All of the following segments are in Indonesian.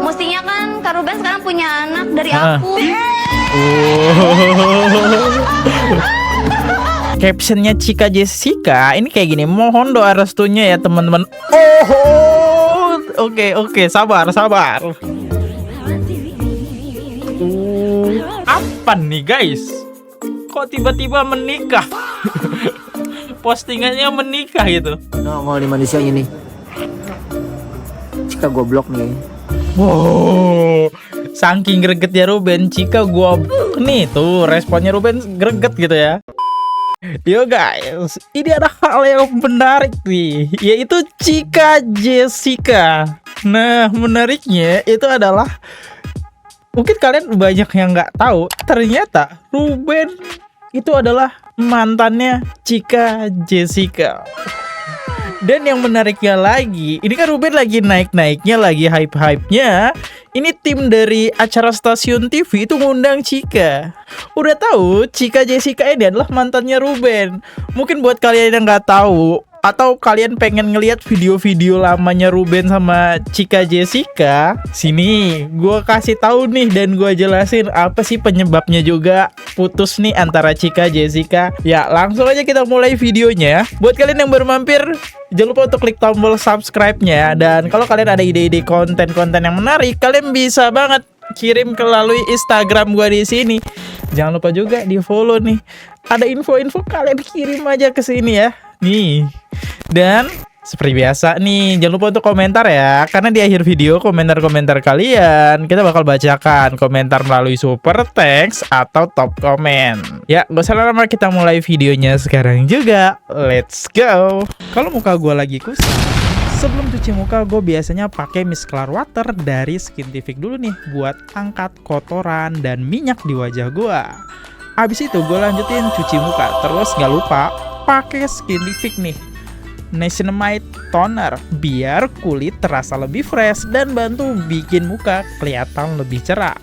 Mestinya kan Kak Ruben sekarang punya anak dari aku. Captionnya Cika Jessica ini kayak gini, mohon doa restunya ya teman-teman. Oke, sabar. Apa nih guys? Kok tiba-tiba menikah? Postingannya menikah gitu. Nongol di manusia ini. Cika goblok nih. Wow, saking gregetnya Ruben, Cika gua nih tuh responnya Ruben greget gitu ya. Yo guys, ini ada hal yang menarik nih, yaitu Cika Jessica. Nah, menariknya itu adalah mungkin kalian banyak yang nggak tahu, ternyata Ruben itu adalah mantannya Cika Jessica. Dan yang menariknya lagi, ini kan Ruben lagi naik-naiknya, lagi hype-hypenya. Ini tim dari acara stasiun TV itu ngundang Cika. Udah tahu Cika Jessica ini adalah mantannya Ruben. Mungkin buat kalian yang nggak tahu, atau kalian pengen ngelihat video-video lamanya Ruben sama Cika Jessica, sini gue kasih tahu nih dan gue jelasin apa sih penyebabnya juga putus nih antara Cika Jessica. Ya langsung aja kita mulai videonya. Buat kalian yang baru mampir, jangan lupa untuk klik tombol subscribe-nya. Dan kalau kalian ada ide-ide konten-konten yang menarik, kalian bisa banget kirim melalui Instagram gue di sini. Jangan lupa juga di follow nih. Ada info-info kalian kirim aja ke sini ya. Nih. Dan seperti biasa nih, jangan lupa untuk komentar ya, karena di akhir video komentar-komentar kalian kita bakal bacakan komentar melalui super thanks atau top komen. Ya, gak usah lama, kita mulai videonya sekarang juga. Let's go. Kalau muka gue lagi kusam, sebelum cuci muka gue biasanya pakai micellar water dari Skintific dulu nih buat angkat kotoran dan minyak di wajah gue. Abis itu gue lanjutin cuci muka, terus gak lupa pakai Skintific nih Niacinamide Toner biar kulit terasa lebih fresh dan bantu bikin muka kelihatan lebih cerah.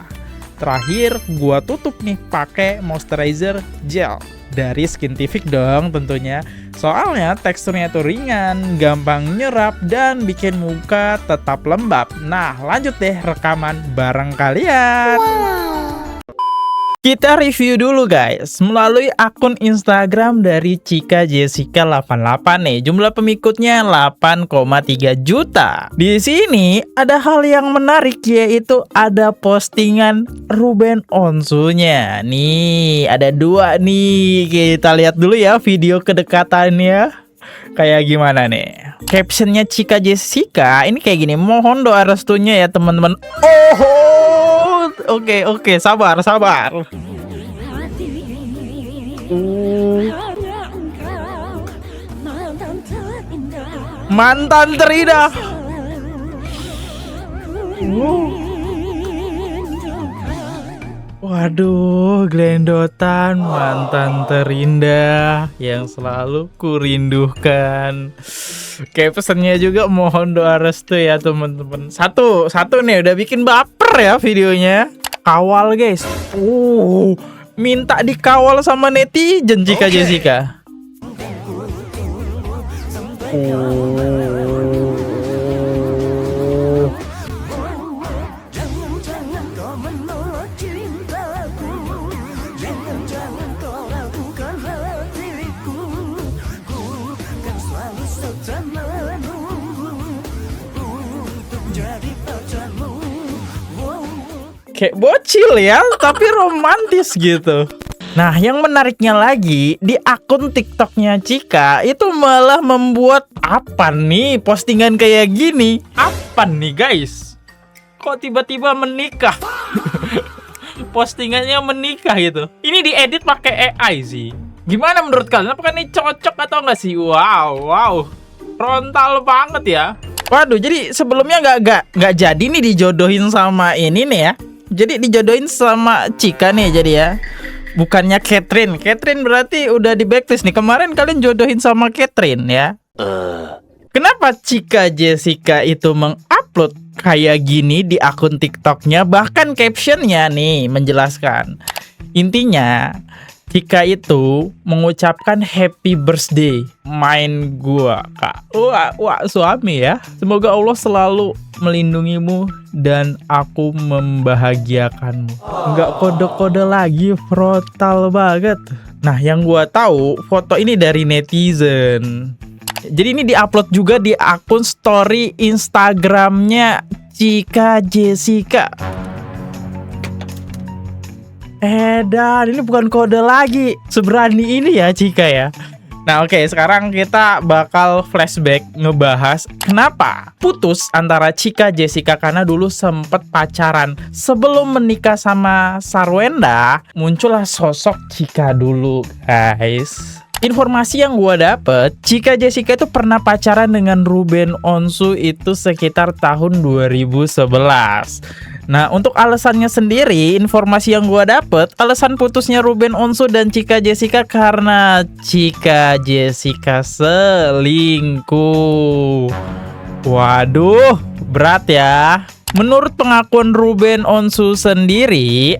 Terakhir gua tutup nih pakai moisturizer gel dari Skintific dong tentunya. Soalnya teksturnya itu ringan, gampang nyerap dan bikin muka tetap lembab. Nah, lanjut deh rekaman bareng kalian. Kita review dulu guys melalui akun Instagram dari Cika Jessica 88 nih. Jumlah pengikutnya 8,3 juta. Di sini ada hal yang menarik, yaitu ada postingan Ruben Onsunya. Nih, ada dua nih. Kita lihat dulu ya video kedekatannya kayak gimana nih. Captionnya Cika Jessica ini kayak gini, mohon doa restunya ya teman-teman. Oke, sabar. Mantan terindah. Waduh, glendotan mantan terindah yang selalu kurindukan. Captionnya juga mohon doa restu ya teman-teman. Satu nih udah bikin baper ya videonya. Kawal guys. Minta dikawal sama netizen Cika Jessica. Kayak bocil ya, tapi romantis gitu. Nah, yang menariknya lagi, di akun TikToknya Cika itu malah membuat apa nih postingan kayak gini. Apa nih guys? Kok tiba-tiba menikah? Postingannya menikah gitu. Ini diedit pakai AI sih. Gimana menurut kalian? Apakah ini cocok atau enggak sih? Wow. Frontal banget ya. Waduh, jadi sebelumnya nggak jadi nih dijodohin sama ini nih ya. Jadi dijodohin sama Cika nih jadi ya. Bukannya Catherine. Catherine berarti udah di backlist nih. Kemarin kalian jodohin sama Catherine ya. Kenapa Cika Jessica itu mengupload kayak gini di akun TikToknya? Bahkan captionnya nih menjelaskan. Intinya Cika itu mengucapkan happy birthday main gua, Kak. Wah, suami ya. Semoga Allah selalu melindungimu dan aku membahagiakanmu. Nggak kode-kode lagi, frontal banget. Nah, yang gua tahu foto ini dari netizen. Jadi ini diupload juga di akun story Instagramnya Cika Jessica. Dan ini bukan kode lagi. Seberani ini ya Cika ya. Nah oke, sekarang kita bakal flashback ngebahas kenapa putus antara Cika Jessica, karena dulu sempet pacaran. Sebelum menikah sama Sarwenda, muncullah sosok Cika dulu guys. Informasi yang gue dapet, Cika Jessica itu pernah pacaran dengan Ruben Onsu itu sekitar tahun 2011. Nah, untuk alasannya sendiri, informasi yang gue dapet, alasan putusnya Ruben Onsu dan Cika Jessica karena Cika Jessica selingkuh. Waduh, berat ya. Menurut pengakuan Ruben Onsu sendiri,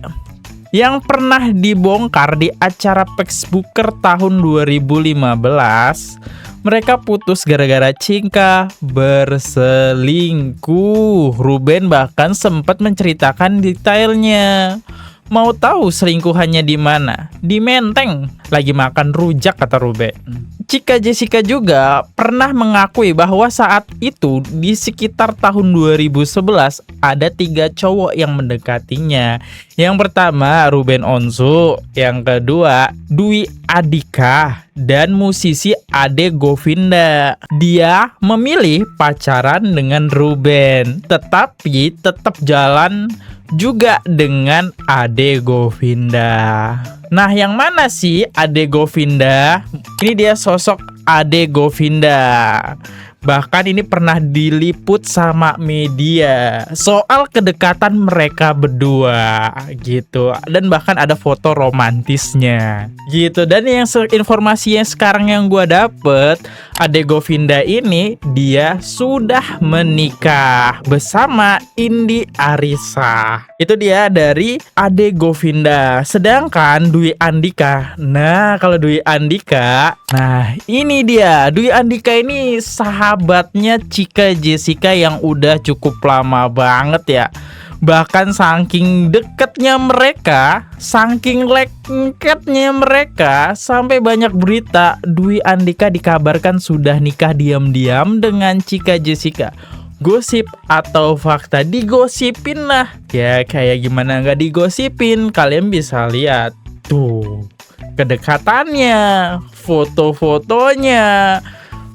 yang pernah dibongkar di acara Facebooker tahun 2015, mereka putus gara-gara Cika berselingkuh. Ruben bahkan sempat menceritakan detailnya. Mau tahu selingkuhannya di mana? Di Menteng. Lagi makan rujak, kata Ruben. Cika Jessica juga pernah mengakui bahwa saat itu di sekitar tahun 2011 ada 3 cowok yang mendekatinya. Yang pertama Ruben Onsu, yang kedua Dwi Andika, dan musisi Ade Govinda. Dia memilih pacaran dengan Ruben, tetapi tetap jalan juga dengan Ade Govinda. Nah, yang mana sih Ade Govinda? Ini dia sosok Ade Govinda. Bahkan ini pernah diliput sama media soal kedekatan mereka berdua gitu. Dan bahkan ada foto romantisnya gitu. Dan yang informasi yang sekarang yang gue dapet, Ade Govinda ini dia sudah menikah bersama Indi Arisa. Itu dia dari Ade Govinda. Sedangkan Dwi Andika, nah kalau Dwi Andika, nah ini dia Dwi Andika ini sahabatnya Cika Jessica yang udah cukup lama banget ya. Bahkan saking deketnya mereka, saking lengketnya mereka, sampai banyak berita Dwi Andika dikabarkan sudah nikah diam-diam dengan Cika Jessica. Gosip atau fakta, digosipin lah. Ya kayak gimana nggak digosipin, kalian bisa lihat tuh kedekatannya, foto-fotonya.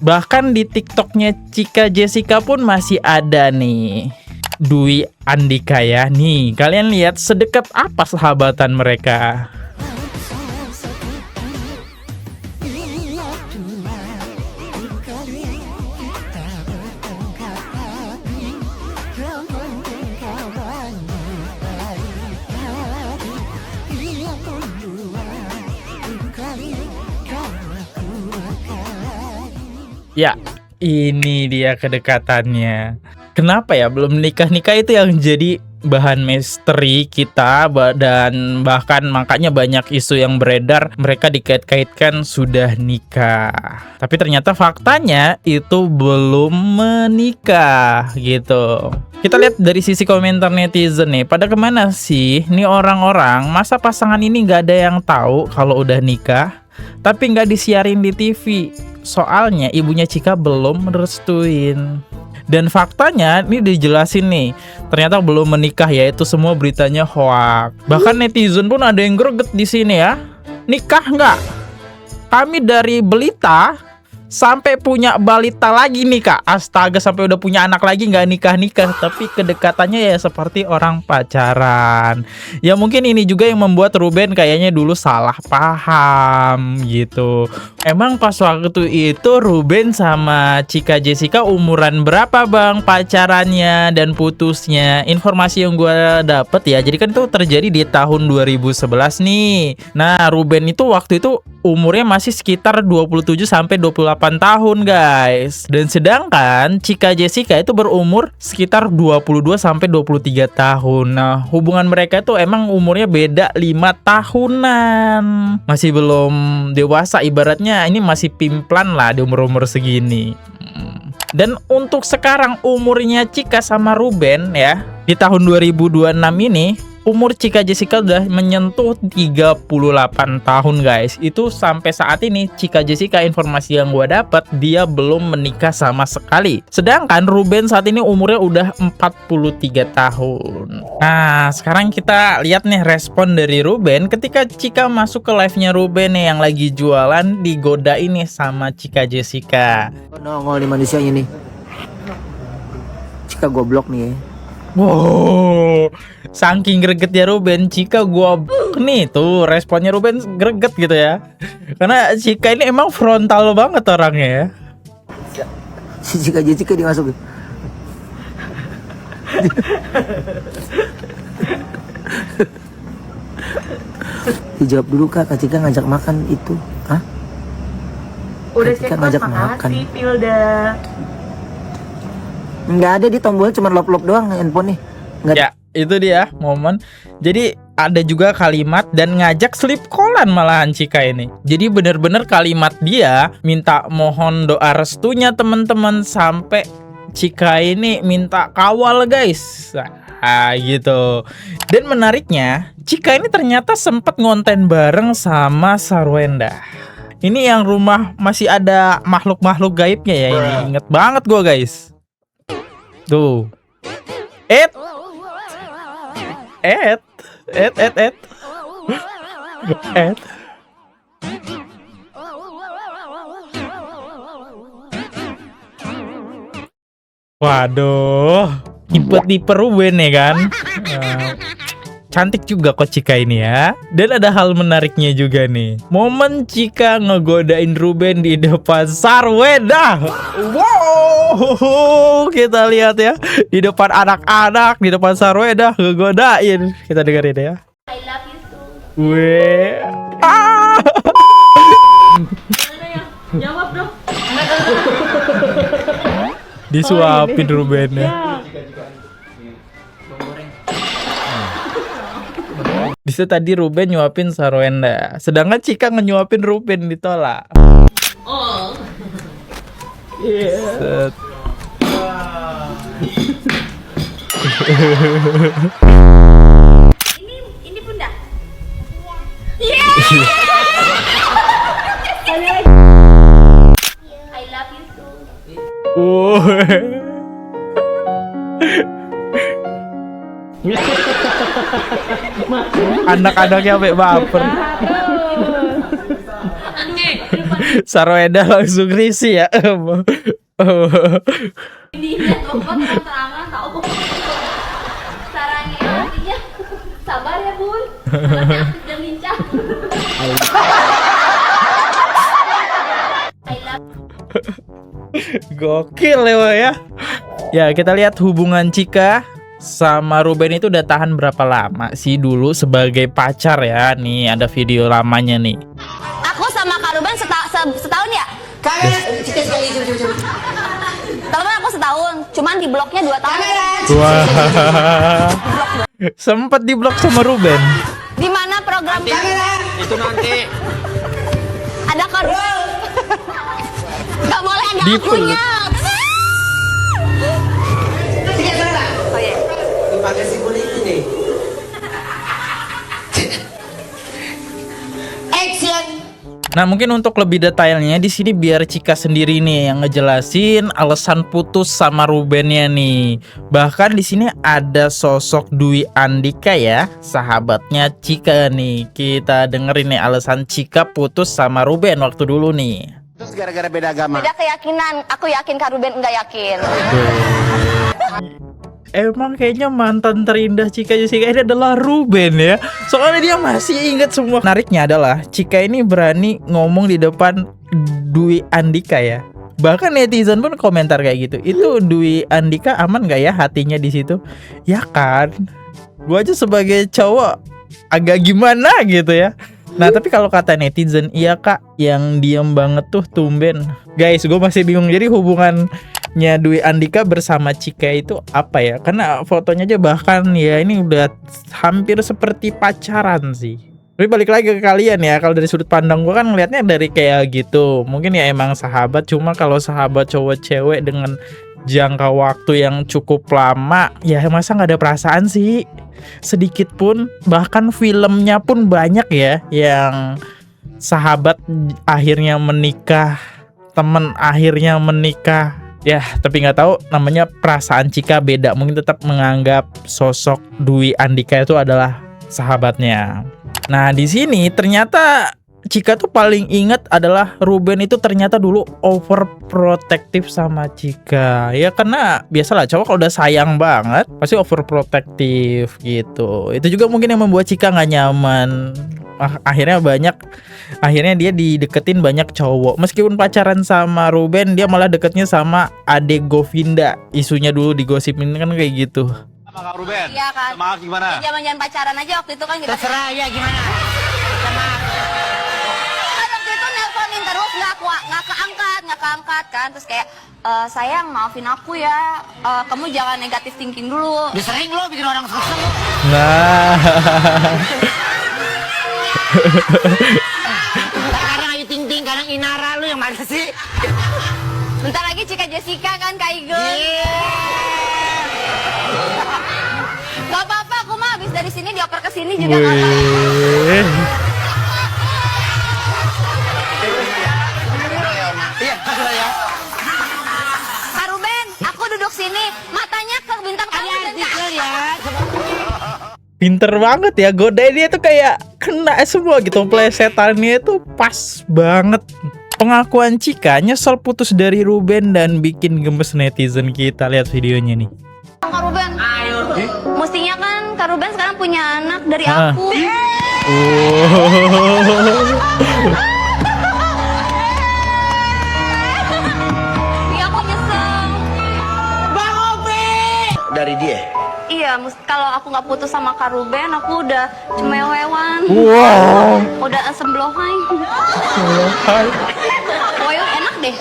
Bahkan di TikToknya Cika Jessica pun masih ada nih Dwi Andika ya. Nih kalian lihat sedekat apa sahabatan mereka. Ya, ini dia kedekatannya. Kenapa ya belum nikah-nikah, itu yang jadi bahan misteri kita. Dan bahkan makanya banyak isu yang beredar, mereka dikait-kaitkan sudah nikah. Tapi ternyata faktanya itu belum menikah gitu. Kita lihat dari sisi komentar netizen nih. Pada kemana sih nih orang-orang? Masa pasangan ini gak ada yang tahu kalau udah nikah, tapi gak disiarin di TV? Soalnya ibunya Cika belum merestuin. Dan faktanya ini dijelasin nih, ternyata belum menikah ya, itu semua beritanya hoax. Bahkan netizen pun ada yang greget di sini ya. Nikah nggak? Kami dari Belita sampai punya balita lagi nih Kak. Astaga, sampai udah punya anak lagi nggak nikah-nikah. Tapi kedekatannya ya seperti orang pacaran. Ya mungkin ini juga yang membuat Ruben kayaknya dulu salah paham gitu. Emang pas waktu itu Ruben sama Cika Jessica umuran berapa bang pacarannya dan putusnya? Informasi yang gue dapet ya, jadi kan itu terjadi di tahun 2011 nih. Nah Ruben itu waktu itu umurnya masih sekitar 27 sampai 28 tahun guys. Dan sedangkan Chika Jessica itu berumur sekitar 22 sampai 23 tahun. Nah, hubungan mereka itu emang umurnya beda 5 tahunan. Masih belum dewasa, ibaratnya ini masih pimplan lah di umur-umur segini. Dan untuk sekarang umurnya Chika sama Ruben ya, di tahun 2026 ini umur Chika Jessica udah menyentuh 38 tahun guys. Itu sampai saat ini Chika Jessica, informasi yang gue dapat, dia belum menikah sama sekali. Sedangkan Ruben saat ini umurnya udah 43 tahun. Nah, sekarang kita lihat nih respon dari Ruben ketika Chika masuk ke live-nya Ruben nih yang lagi jualan, digoda ini sama Chika Jessica. Nongol di manusianya nih. Cika goblok nih ya. Wow, saking gregetnya Ruben, Chika gua nih tuh responnya Ruben greget gitu ya. Karena Chika ini emang frontal banget orangnya ya. Si Cika Jessica dimasukin. Dijawab dulu Kak Cika ngajak makan itu. Hah? Udah Cika cek ngajak makan makan. sih, Pilda. Nggak ada, di tombolnya cuma lop-lop doang handphone nih. Nggak Ya, itu dia momen. Jadi ada juga kalimat dan ngajak sleep callan malahan Chika ini. Jadi bener-bener kalimat dia minta mohon doa restunya teman-teman, sampai Chika ini minta kawal guys. Nah, gitu. Dan menariknya, Chika ini ternyata sempat ngonten bareng sama Sarwenda. Ini yang rumah masih ada makhluk-makhluk gaibnya ya ini. Ingat banget gua guys. Tuh. Et. Waduh, tipe-tipe Ruben ya kan. Cantik juga kok Chika ini ya. Dan ada hal menariknya juga nih. Momen Chika ngegodain Ruben di depan Sarwenda. Wow, kita lihat ya. Di depan anak-anak, di depan Sarwenda ngegodain. Kita dengerin ya. I love you too. Weh. Ah. Jawab dong. Disuapin Ruben ya. Bisa tadi Ruben nyuapin Sarwenda, sedangkan Chika ngenyuapin Ruben, ditolak. Oh. Set. Ini bunda. I love you too. Anak-anaknya sampai baper. Sarwenda langsung risih ya. Ini bapak terang-terangan tahu. Sarannya artinya sabar ya bun. Anaknya aktif dan lincah. I love. Gokil ya. Ya, kita lihat hubungan Chika sama Ruben itu udah tahan berapa lama sih dulu sebagai pacar ya. Nih ada video lamanya nih. Aku sama Kak Ruben setahun ya? Teman aku setahun, cuman di bloknya 2 tahun. Wah. Sempet diblok sama Ruben. Di mana program itu nanti. ada Kak Ruben? Gak boleh ada Di akunya. Oh iya. Pakai simbol ini nih. Action. Nah, mungkin untuk lebih detailnya di sini biar Chika sendiri nih yang ngejelasin alasan putus sama Rubennya nih. Bahkan di sini ada sosok Dwi Andika ya, sahabatnya Chika nih. Kita dengerin nih alasan Chika putus sama Ruben waktu dulu nih. Terus gara-gara beda agama. Beda keyakinan. Aku yakin Kak Ruben enggak yakin. Emang kayaknya mantan terindah Chika Jessica ini adalah Ruben ya. Soalnya dia masih ingat semua. Menariknya adalah Chika ini berani ngomong di depan Dwi Andika ya. Bahkan netizen pun komentar kayak gitu. Itu Dwi Andika aman gak ya hatinya di situ? Ya kan. Gua aja sebagai cowok agak gimana gitu ya. Nah tapi kalau kata netizen, iya kak, yang diem banget tuh tumben. Guys, gue masih bingung. Jadi hubungannya Dwi Andika bersama Cika itu apa ya? Karena fotonya aja bahkan ya ini udah hampir seperti pacaran sih. Tapi balik lagi ke kalian ya. Kalau dari sudut pandang gue kan ngelihatnya dari kayak gitu. Mungkin ya emang sahabat. Cuma kalau sahabat cowok cewek dengan jangka waktu yang cukup lama, ya masa nggak ada perasaan sih? Sedikit pun. Bahkan filmnya pun banyak ya yang sahabat akhirnya menikah, temen akhirnya menikah. Ya tapi nggak tahu, namanya perasaan Cika beda. Mungkin tetap menganggap sosok Dwi Andika itu adalah sahabatnya. Nah di sini ternyata Cika tuh paling inget adalah Ruben itu ternyata dulu overprotective sama Cika. Ya karena biasalah cowok kalau udah sayang banget pasti overprotective gitu. Itu juga mungkin yang membuat Cika nggak nyaman. Akhirnya dia dideketin banyak cowok. Meskipun pacaran sama Ruben, dia malah deketnya sama Ade Govinda. Isunya dulu digosipin kan kayak gitu. Sama Kak Ruben? Iya kan. Maaf gimana? Jangan pacaran aja waktu itu kan kita. Terserah ya gimana. Kan waktu itu nelponin terus nggak keangkat kan. Terus kayak sayang maafin aku ya. Kamu jangan negatif thinking dulu. Udah sering lo bikin orang kesel. Nah Kadang Ayu Ting Ting, kadang Inara, lu yang mana sih? Bentar lagi Cika Jessica kan Kak Igel. Gak apa-apa, aku mah habis dari sini dioper ke sini juga gak apa-apa. wih. Iya, kasih ya. Kak Ruben, aku duduk sini, matanya ke bintang tamu dan Kak. Ya. Pinter banget ya, godain dia tuh kayak kena semua gitu. Plesetannya itu pas banget. Pengakuan Cika nyesel putus dari Ruben dan bikin gemes netizen kita. Lihat videonya nih. Kak Ruben, mestinya kan Kak Ruben sekarang punya anak dari Ah. aku. Iya aku nyesel. Dari dia. Iya, kalau aku nggak putus sama Kak Ruben, aku udah cemewewan. Wow. Udah semblohai. Woyo enak deh.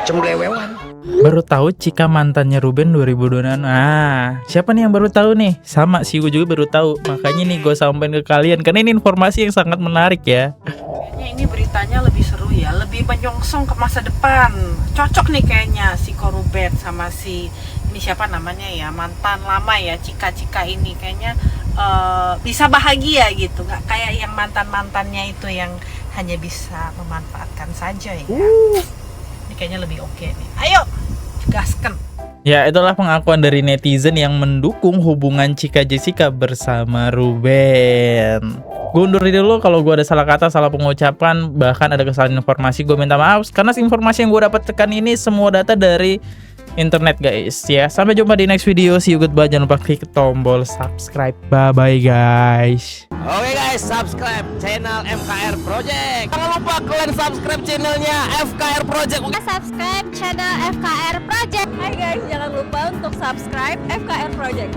Cemblewewan. Baru tahu Cika mantannya Ruben 2026. Nah, siapa nih yang baru tahu nih? Sama sih, gue juga baru tahu. Makanya nih gue sampein ke kalian karena ini informasi yang sangat menarik ya. Kayaknya ini beritanya lebih seru ya, lebih menyongsong ke masa depan. Cocok nih kayaknya si Koruben sama si ini siapa namanya ya, mantan lama ya, Cika ini kayaknya bisa bahagia gitu, nggak kayak yang mantannya itu yang hanya bisa memanfaatkan saja ya. Ini kayaknya lebih oke nih. Ayo, gasken. Ya itulah pengakuan dari netizen yang mendukung hubungan Cika Jessica bersama Ruben. Gue undur diri dulu kalau gue ada salah kata, salah pengucapan, bahkan ada kesalahan informasi, gue minta maaf. Karena informasi yang gue dapat tekan ini semua data dari internet guys ya. Sampai jumpa di next video. See you, goodbye. Jangan lupa klik tombol subscribe. Bye bye guys. Oke guys, subscribe channel FKR Project. Jangan lupa kalian subscribe channelnya FKR Project. Subscribe channel FKR Project. Hai guys, jangan lupa untuk subscribe FKR Project.